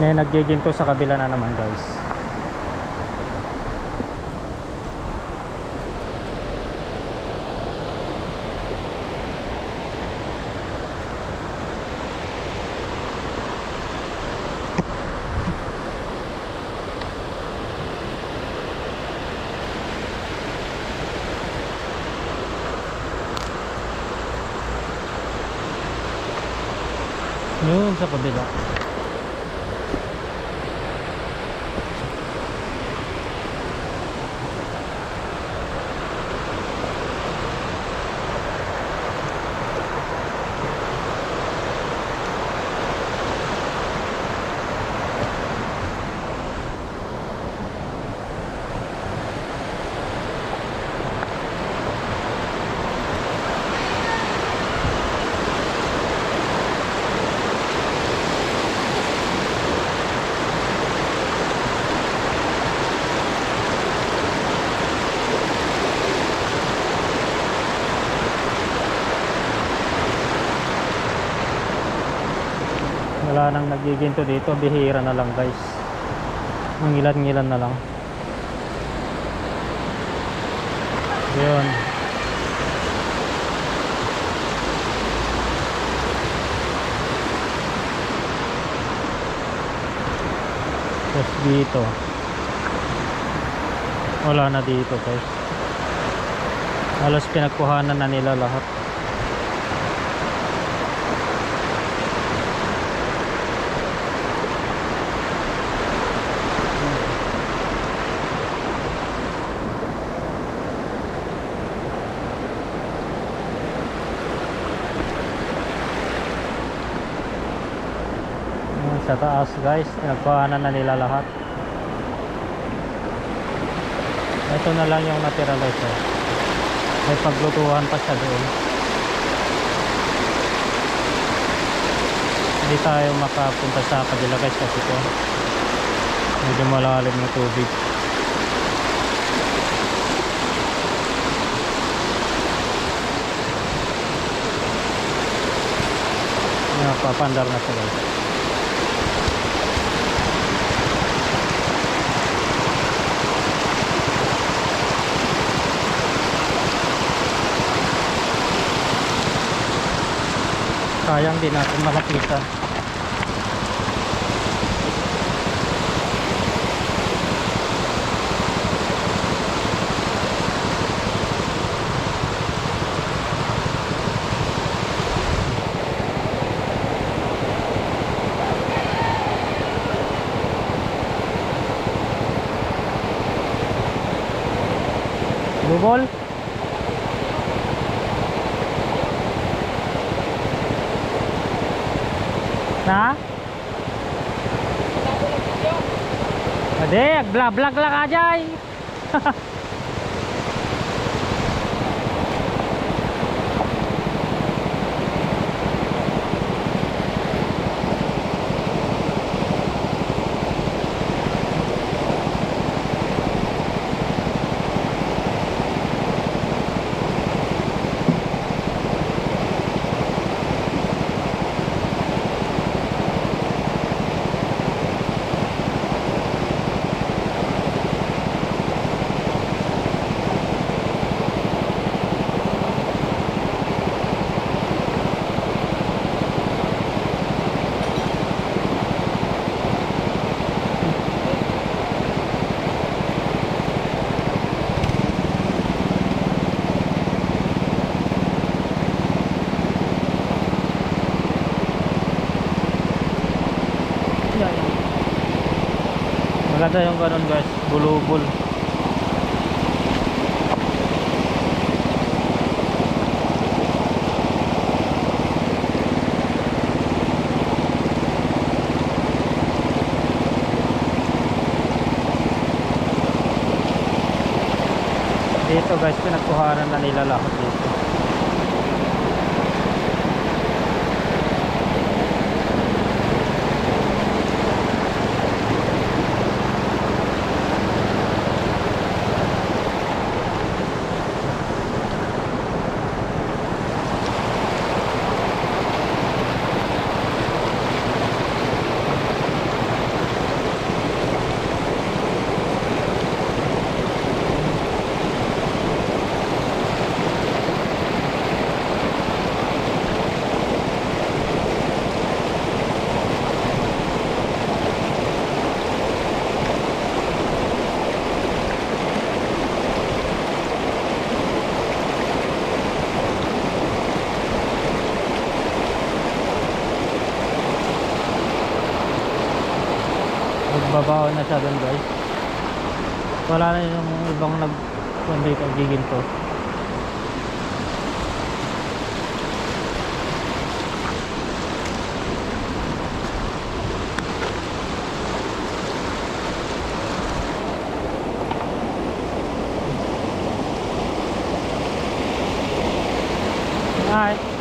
May naggiginto sa kabila na naman guys. Yun sa kabila. Wala nang nagiginto dito, bihira na lang guys. Ang ilan-ilan na lang. Yun. Tapos dito wala na dito guys. Halos pinagkuhanan na nila lahat. Sa taas guys, pinagkuhanan na nila lahat. Ito na lang yung natira guys. May paglutuhan pa siya doon. Hindi tayo makapunta sa kabila guys kasi ito medyo malalim ng tubig. Napapandar na siya guys. Sayang din natin malapitan. Bubol. Na? Ade, vlog lang aja. Maganda yung ganun guys, bulubul. Dito guys, pinagkuhanan na nila lahat dito. Babaho na siya doon guys. Wala na yung ibang dito giginto. Alright.